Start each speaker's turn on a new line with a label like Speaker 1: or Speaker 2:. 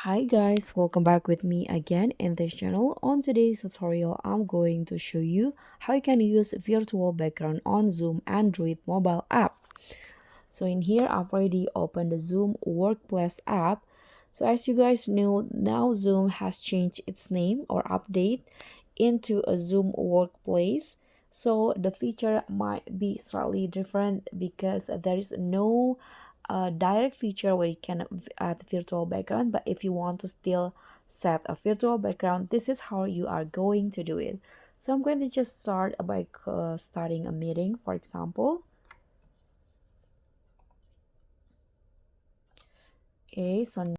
Speaker 1: Hi guys, welcome back with me again in this channel. On today's tutorial, I'm going to show you how you can use virtual background on Zoom Android mobile app. So in here, I've already opened the Zoom Workplace app. So as you guys know, now Zoom has changed its name or update into a Zoom Workplace. So the feature might be slightly different because there is no direct feature where you can add virtual background. But if you want to still set a virtual background, this is how you are going to do it. So I'm going to just start by starting a meeting, for example. Okay, so